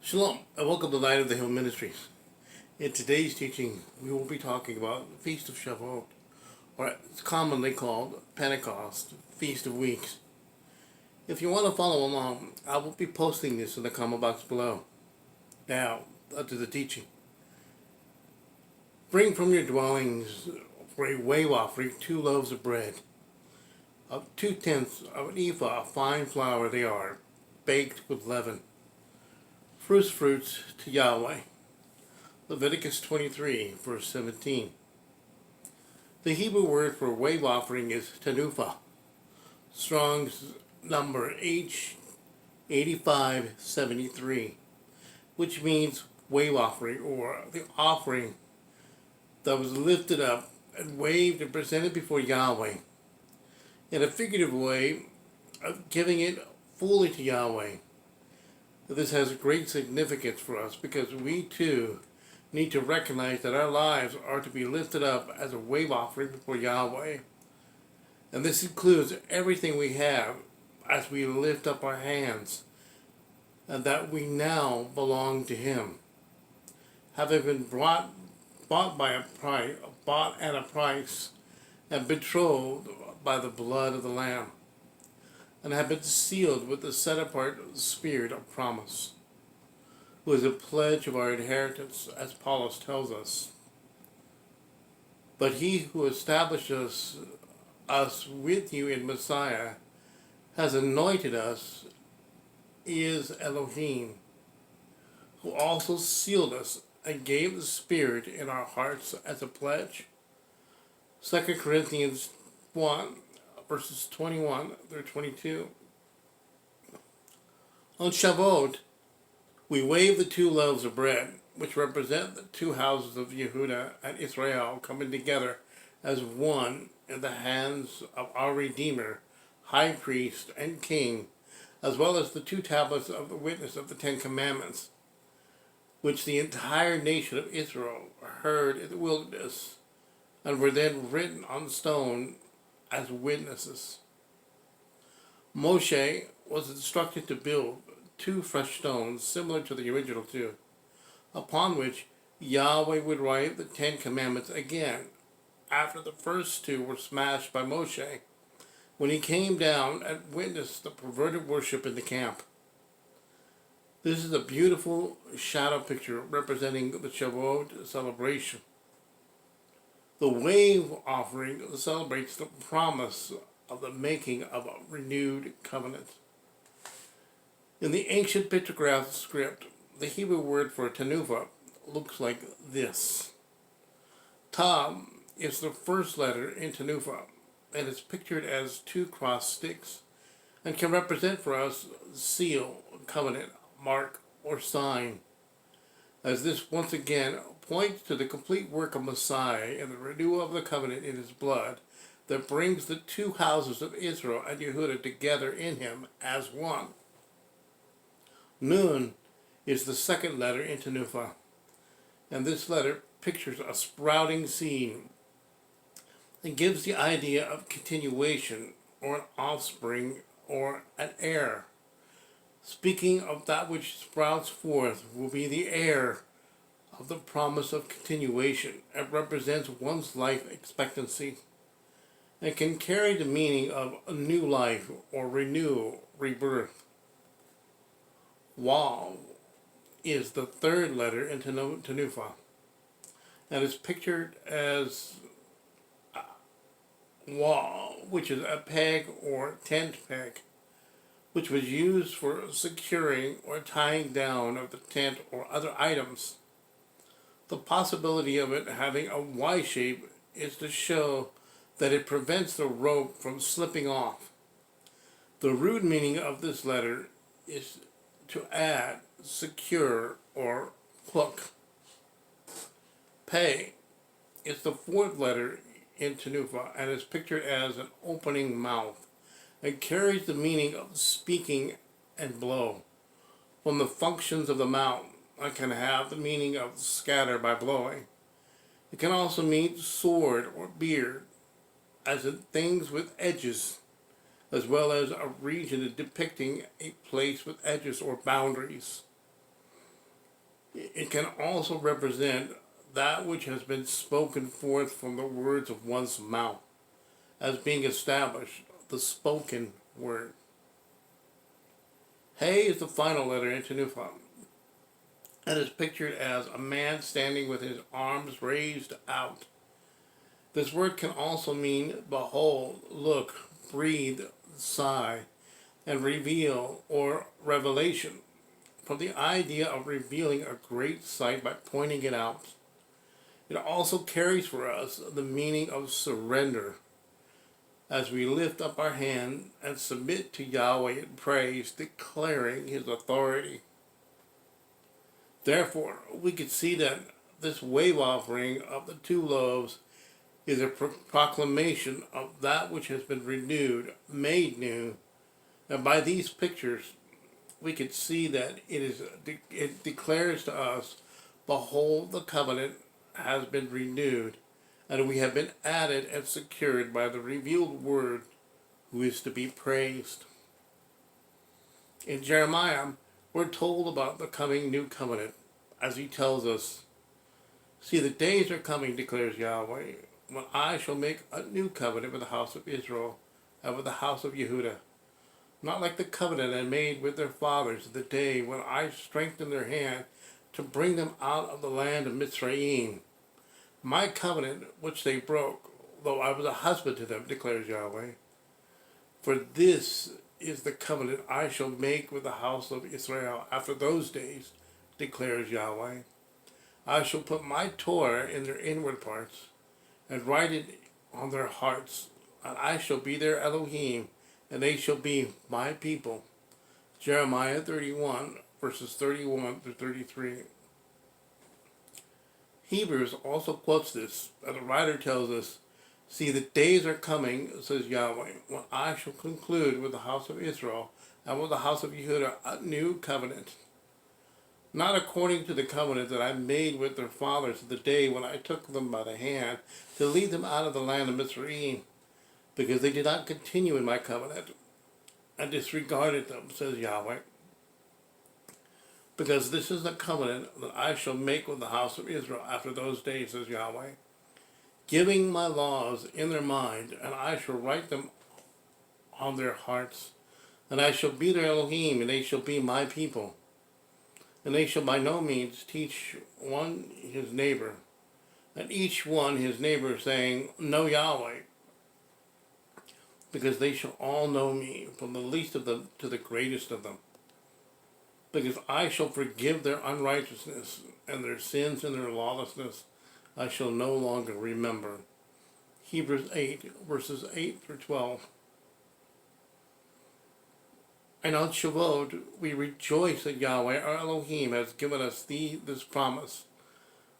Shalom, and welcome to Light of the Hill Ministries. In today's teaching, we will be talking about the Feast of Shavuot, or it's commonly called Pentecost, Feast of Weeks. If you want to follow along, I will be posting this in the comment box below. Now, to the teaching. Bring from your dwellings for a wave offering 2 loaves of bread, of 2/10 of an ephah of fine flour they are, baked with leaven. Fruits to Yahweh. Leviticus 23, verse 17. The Hebrew word for wave offering is tenufa. Strong's number H8573, which means wave offering, or the offering that was lifted up and waved and presented before Yahweh, in a figurative way of giving it fully to Yahweh. This has great significance for us because we too need to recognize that our lives are to be lifted up as a wave offering before Yahweh. And this includes everything we have as we lift up our hands, and that we now belong to Him. Having been bought at a price, and betrothed by the blood of the Lamb, and have been sealed with the set-apart Spirit of promise, who is a pledge of our inheritance, as Paulus tells us. But He who established us with you in Messiah has anointed us, is Elohim, who also sealed us and gave the Spirit in our hearts as a pledge. 2 Corinthians 1, verses 21 through 22. On Shavuot, we wave the 2 loaves of bread, which represent the 2 houses of Yehuda and Israel coming together as one in the hands of our Redeemer, High Priest, and King, as well as the 2 tablets of the witness of the 10 Commandments, which the entire nation of Israel heard in the wilderness, and were then written on stone as witnesses. Moshe was instructed to build 2 fresh stones similar to the original 2, upon which Yahweh would write the 10 Commandments again, after the first 2 were smashed by Moshe, when he came down and witnessed the perverted worship in the camp. This is a beautiful shadow picture representing the Shavuot celebration. The wave offering celebrates the promise of the making of a renewed covenant. In the ancient pictograph script, the Hebrew word for tenufa looks like this. Tav is the first letter in tenufa, and is pictured as 2 crossed sticks, and can represent for us seal, covenant, mark, or sign, as this once again points to the complete work of Messiah and the renewal of the covenant in His blood that brings the 2 houses of Israel and Yehuda together in Him as one. Nun is the 2nd letter in tenufa, and this letter pictures a sprouting seed and gives the idea of continuation, or an offspring, or an heir. Speaking of that which sprouts forth will be the heir of the promise of continuation. It represents one's life expectancy and can carry the meaning of a new life or renewal, rebirth. Wav is the 3rd letter in tenufa, and is pictured as wall, which is a peg or tent peg, which was used for securing or tying down of the tent or other items. The possibility of it having a Y shape is to show that it prevents the rope from slipping off. The root meaning of this letter is to add, secure, or hook. Pei is the 4th letter in tenufa, and is pictured as an opening mouth, and carries the meaning of speaking and blow. From the functions of the mouth, it can have the meaning of scatter by blowing. It can also mean sword or beard, as in things with edges, as well as a region depicting a place with edges or boundaries. It can also represent that which has been spoken forth from the words of one's mouth as being established, the spoken word. Hey is the final letter into Nupha, and is pictured as a man standing with his arms raised out. This word can also mean behold, look, breathe, sigh, and reveal or revelation, from the idea of revealing a great sight by pointing it out. It also carries for us the meaning of surrender, as we lift up our hand and submit to Yahweh in praise, declaring his authority. Therefore, we could see that this wave offering of the two loaves is a proclamation of that which has been renewed, made new, and by these pictures, we could see that it declares to us, behold, the covenant has been renewed, and we have been added and secured by the revealed word, who is to be praised. In Jeremiah, we're told about the coming new covenant, as he tells us, see, the days are coming, declares Yahweh, when I shall make a new covenant with the house of Israel and with the house of Yehudah, not like the covenant I made with their fathers the day when I strengthened their hand to bring them out of the land of Mitzrayim. My covenant which they broke, though I was a husband to them, declares Yahweh. For this is the covenant I shall make with the house of Israel after those days, declares Yahweh. I shall put my Torah in their inward parts, and write it on their hearts, and I shall be their Elohim, and they shall be my people. Jeremiah 31, verses 31 through 33. Hebrews also quotes this, and the writer tells us, see, the days are coming, says Yahweh, when I shall conclude with the house of Israel and with the house of Yehudah a new covenant, not according to the covenant that I made with their fathers the day when I took them by the hand to lead them out of the land of Mitzrayim, because they did not continue in my covenant and disregarded them, says Yahweh. Because this is the covenant that I shall make with the house of Israel after those days, says Yahweh, giving my laws in their mind, and I shall write them on their hearts, and I shall be their Elohim, and they shall be my people. And they shall by no means teach one his neighbor, and each one his neighbor, saying, know Yahweh, because they shall all know me, from the least of them to the greatest of them. Because I shall forgive their unrighteousness, and their sins and their lawlessness I shall no longer remember. Hebrews 8, verses 8 through 12. And on Shavu'ot, we rejoice that Yahweh, our Elohim, has given us this promise.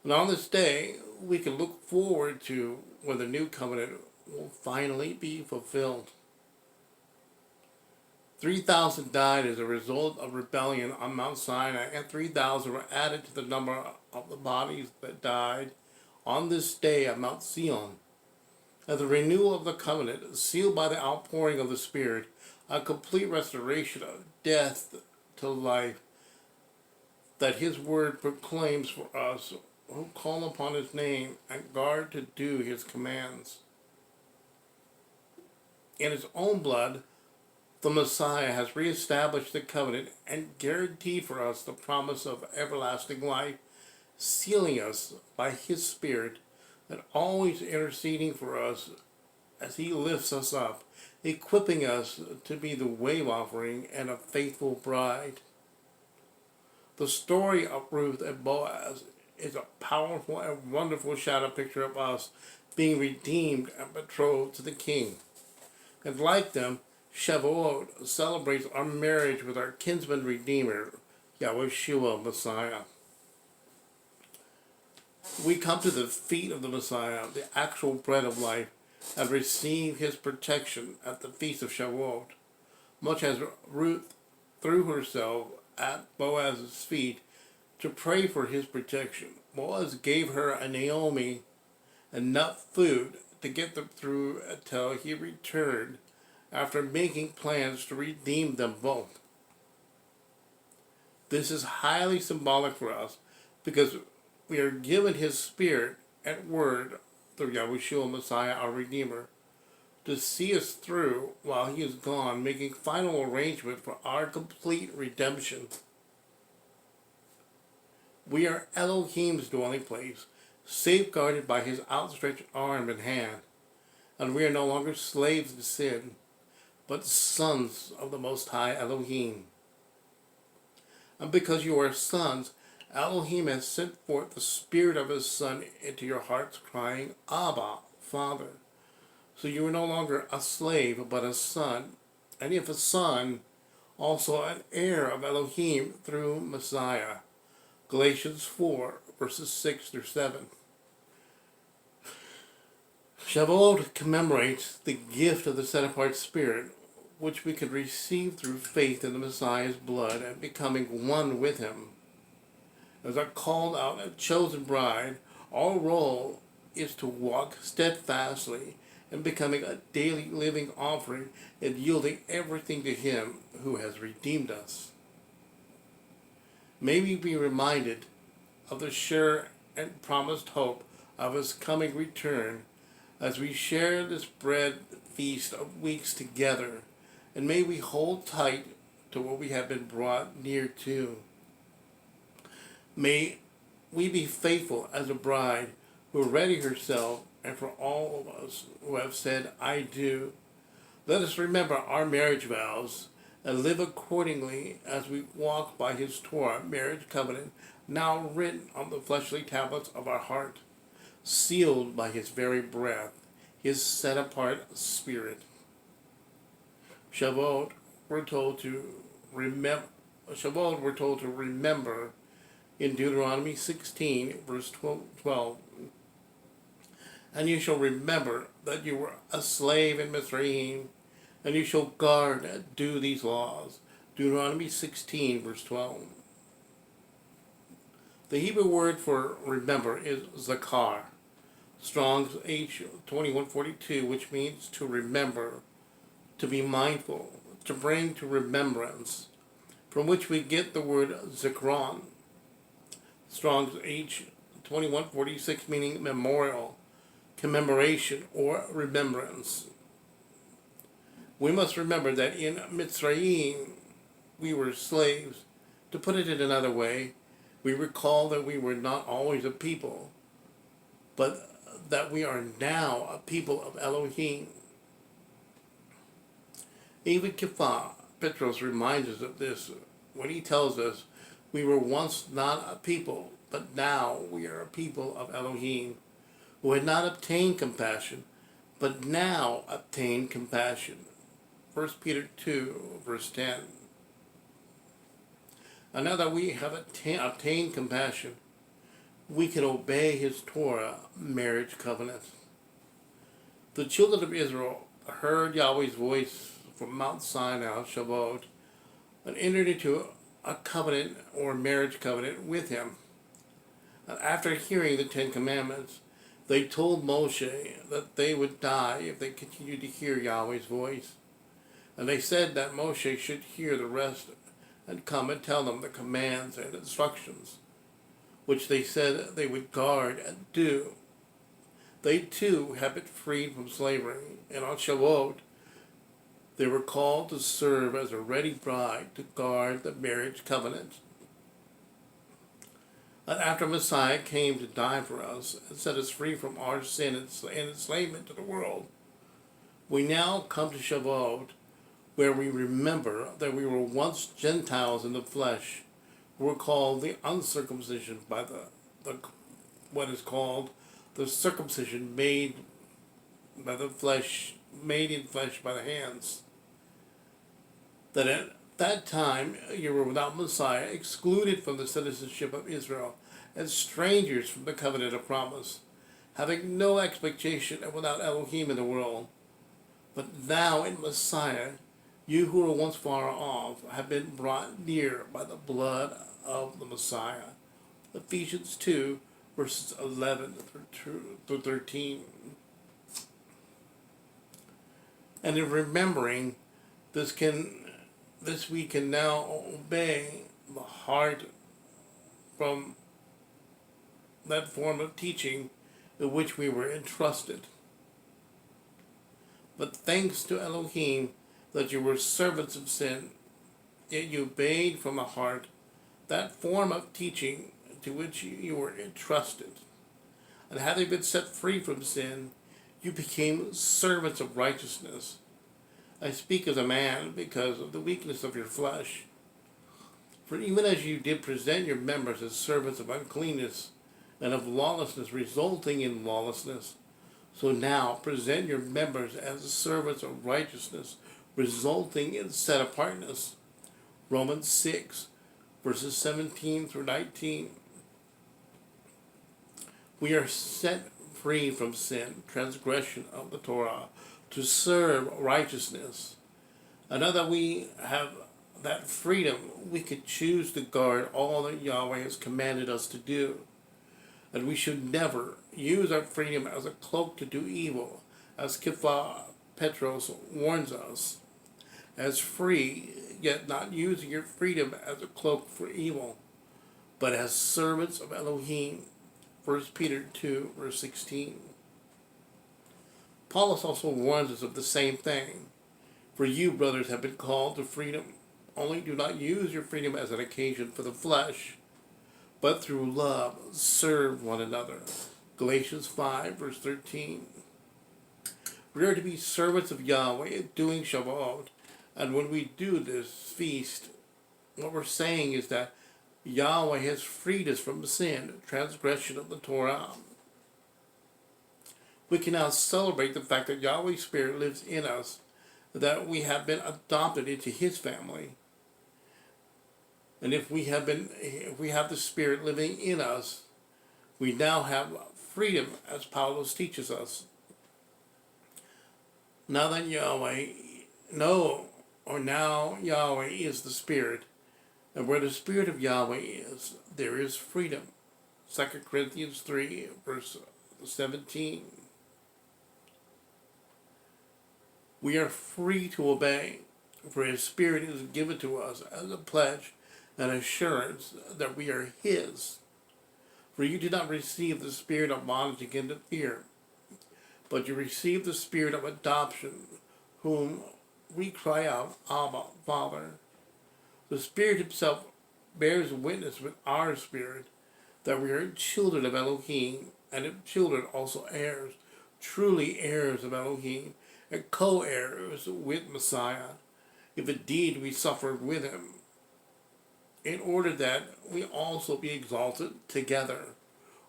And on this day, we can look forward to when the new covenant will finally be fulfilled. 3,000 died as a result of rebellion on Mount Sinai, and 3,000 were added to the number of the bodies that died on this day at Mount Zion. As the renewal of the covenant, sealed by the outpouring of the Spirit, a complete restoration of death to life, that his word proclaims for us who call upon his name and guard to do his commands. In his own blood, the Messiah has reestablished the covenant and guaranteed for us the promise of everlasting life, sealing us by his Spirit and always interceding for us as he lifts us up, equipping us to be the wave offering and a faithful bride. The story of Ruth and Boaz is a powerful and wonderful shadow picture of us being redeemed and betrothed to the King. And like them, Shavu'ot celebrates our marriage with our kinsman redeemer, Yahushua, Messiah. We come to the feet of the Messiah, the actual bread of life, and receive his protection at the feast of Shavuot, much as Ruth threw herself at Boaz's feet to pray for his protection. Boaz gave her and Naomi enough food to get them through until he returned after making plans to redeem them both. This is highly symbolic for us because we are given his Spirit and Word through Yahushua Messiah, our Redeemer, to see us through while he is gone, making final arrangement for our complete redemption. We are Elohim's dwelling place, safeguarded by his outstretched arm and hand, and we are no longer slaves to sin, but sons of the Most High Elohim. And because you are sons, Elohim has sent forth the Spirit of his Son into your hearts, crying, Abba, Father. So you are no longer a slave, but a son, and if a son, also an heir of Elohim through Messiah. Galatians 4, verses 6 through 7. Shavu'ot commemorates the gift of the set-apart Spirit, which we could receive through faith in the Messiah's blood and becoming one with him. As a called out and chosen bride, our role is to walk steadfastly in becoming a daily living offering and yielding everything to him who has redeemed us. May we be reminded of the sure and promised hope of his coming return as we share this bread feast of weeks together, and may we hold tight to what we have been brought near to. May we be faithful as a bride who ready herself, and for all of us who have said, I do, let us remember our marriage vows and live accordingly as we walk by his Torah marriage covenant, now written on the fleshly tablets of our heart, sealed by his very breath, his set-apart Spirit. Shavu'ot, we're told to remember in Deuteronomy 16, verse 12. And you shall remember that you were a slave in Mizraim, and you shall guard and do these laws. Deuteronomy 16, verse 12. The Hebrew word for remember is zakar, Strong's H 2142, which means to remember, to be mindful, to bring to remembrance, from which we get the word zikron. Strong's H 2146, meaning memorial, commemoration, or remembrance. We must remember that in Mitzrayim we were slaves. To put it in another way, we recall that we were not always a people, but that we are now a people of Elohim. Even Kipha, Petros reminds us of this when he tells us we were once not a people, but now we are a people of Elohim, who had not obtained compassion, but now obtain compassion. 1 Peter 2, verse 10. And now that we have obtained compassion, we can obey his Torah marriage covenant. The children of Israel heard Yahweh's voice from Mount Sinai, Shavuot, and entered into a covenant or marriage covenant with him. And after hearing the Ten Commandments, they told Moshe that they would die if they continued to hear Yahweh's voice. And they said that Moshe should hear the rest and come and tell them the commands and instructions, which they said they would guard and do. They too have been freed from slavery, and on Shavuot, they were called to serve as a ready bride to guard the marriage covenant. And after Messiah came to die for us and set us free from our sin and enslavement to the world, we now come to Shavuot, where we remember that we were once Gentiles in the flesh, who were called the uncircumcision by the what is called the circumcision made by the flesh, made in flesh by the hands. That at that time you were without Messiah, excluded from the citizenship of Israel, and strangers from the covenant of promise, having no expectation and without Elohim in the world. But now in Messiah, you who were once far off have been brought near by the blood of the Messiah. Ephesians 2, verses 11 through 13. And in remembering this, we can now obey the heart from that form of teaching in which we were entrusted. But thanks to Elohim that you were servants of sin, yet you obeyed from the heart that form of teaching to which you were entrusted. And having been set free from sin, you became servants of righteousness. I speak as a man because of the weakness of your flesh. For even as you did present your members as servants of uncleanness and of lawlessness resulting in lawlessness, so now present your members as servants of righteousness resulting in set apartness. Romans 6, verses 17 through 19. We are set free from sin, transgression of the Torah, to serve righteousness. And now that we have that freedom, we could choose to guard all that Yahweh has commanded us to do. And we should never use our freedom as a cloak to do evil, as Kipha Petros warns us. As free, yet not using your freedom as a cloak for evil, but as servants of Elohim. First Peter 2, verse 16. Paulus also warns us of the same thing. For you, brothers, have been called to freedom. Only do not use your freedom as an occasion for the flesh, but through love serve one another. Galatians 5, verse 13. We are to be servants of Yahweh doing Shavu'ot. And when we do this feast, what we're saying is that Yahweh has freed us from sin, transgression of the Torah. We can now celebrate the fact that Yahweh's Spirit lives in us, that we have been adopted into His family. And if we have the Spirit living in us, we now have freedom, as Paulus teaches us. Now Yahweh is the Spirit, and where the Spirit of Yahweh is, there is freedom. 2 Corinthians 3, verse 17. We are free to obey, for His Spirit is given to us as a pledge and assurance that we are His. For you did not receive the spirit of bondage again to fear, but you received the Spirit of adoption, whom we cry out, Abba, Father. The Spirit Himself bears witness with our spirit that we are children of Elohim, and if children, also heirs, truly heirs of Elohim, and co-heirs with Messiah, if indeed we suffered with Him, in order that we also be exalted together.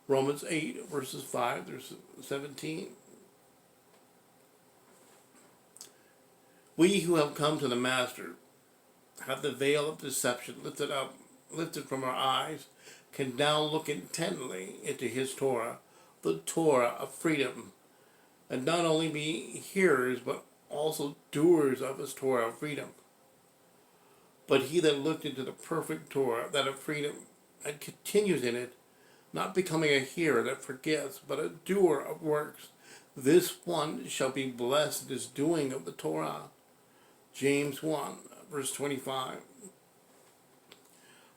Romans 8, verses 5 through 17. We who have come to the Master have the veil of deception lifted from our eyes, can now look intently into His Torah, the Torah of freedom, and not only be hearers, but also doers of His Torah of freedom. But he that looked into the perfect Torah, that of freedom, and continues in it, not becoming a hearer that forgets, but a doer of works, this one shall be blessed in his doing of the Torah. James 1, verse 25.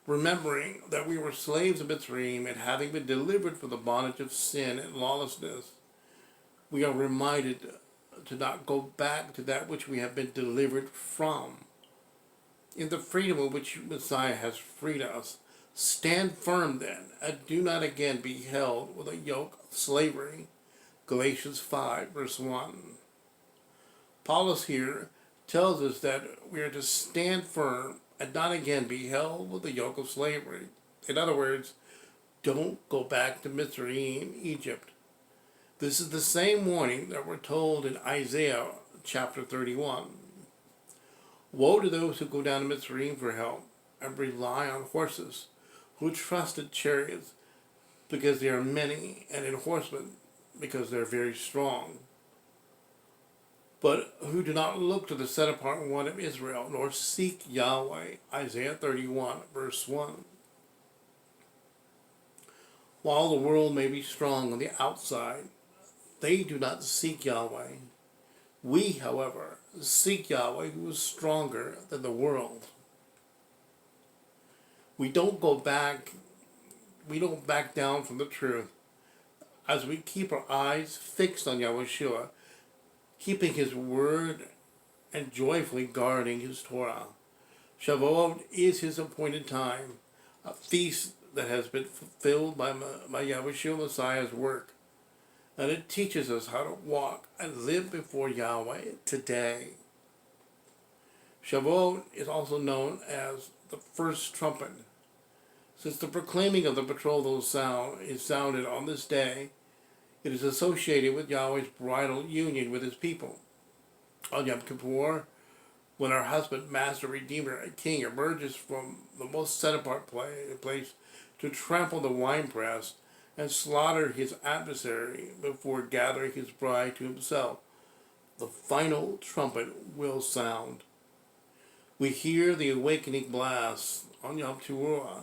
Remembering that we were slaves of Mitzrayim, and having been delivered from the bondage of sin and lawlessness, we are reminded to not go back to that which we have been delivered from. In the freedom of which Messiah has freed us, stand firm then, and do not again be held with a yoke of slavery. Galatians 5, verse 1. Paulus here tells us that we are to stand firm and not again be held with a yoke of slavery. In other words, don't go back to Mitzrayim, Egypt. This is the same warning that we're told in Isaiah chapter 31. Woe to those who go down to Mitzrayim for help and rely on horses, who trust in chariots because they are many, and in horsemen because they are very strong, but who do not look to the set apart one of Israel, nor seek Yahweh. Isaiah 31, verse 1. While the world may be strong on the outside, they do not seek Yahweh. We, however, seek Yahweh, who is stronger than the world. We don't go back we don't back down from the truth. As we keep our eyes fixed on Yahushua, keeping his word and joyfully guarding his Torah. Shavu'ot is his appointed time, a feast that has been fulfilled by Yahushua Messiah's work. And it teaches us how to walk and live before Yahweh today. Shavuot is also known as the First Trumpet. Since the proclaiming of the betrothal sound is sounded on this day, it is associated with Yahweh's bridal union with his people. On Yom Kippur, when our husband, master, redeemer, and king emerges from the most set-apart place to trample the winepress and slaughter his adversary before gathering his bride to himself, the final trumpet will sound. We hear the awakening blast on Yom Teruah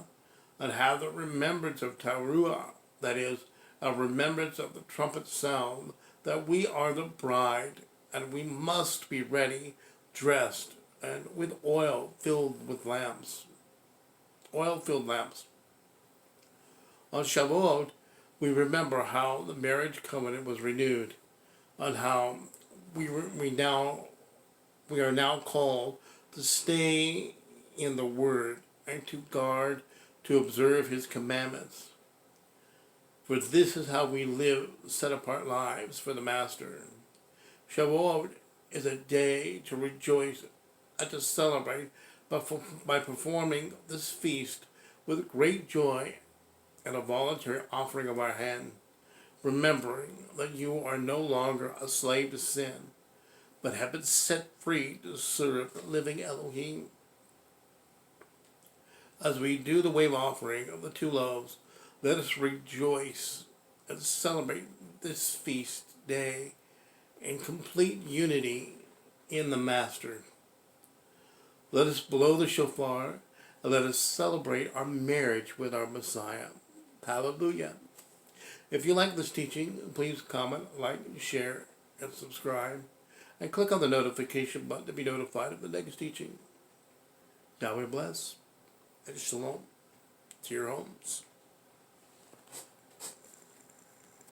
and have the remembrance of Teruah, that is, a remembrance of the trumpet sound, that we are the bride, and we must be ready, dressed, and with oil-filled lamps. Oil-filled lamps. On Shavuot, we remember how the marriage covenant was renewed, and how we are now called to stay in the Word and to guard, to observe his commandments. For this is how we live set-apart lives for the Master. Shavuot is a day to rejoice and to celebrate by performing this feast with great joy and a voluntary offering of our hand, remembering that you are no longer a slave to sin, but have been set free to serve the living Elohim. As we do the wave offering of the 2 loaves, let us rejoice and celebrate this feast day in complete unity in the Master. Let us blow the shofar and let us celebrate our marriage with our Messiah. Hallelujah. If you like this teaching, please comment, like, share, and subscribe. And click on the notification button to be notified of the next teaching. Yahweh bless, and shalom to your homes.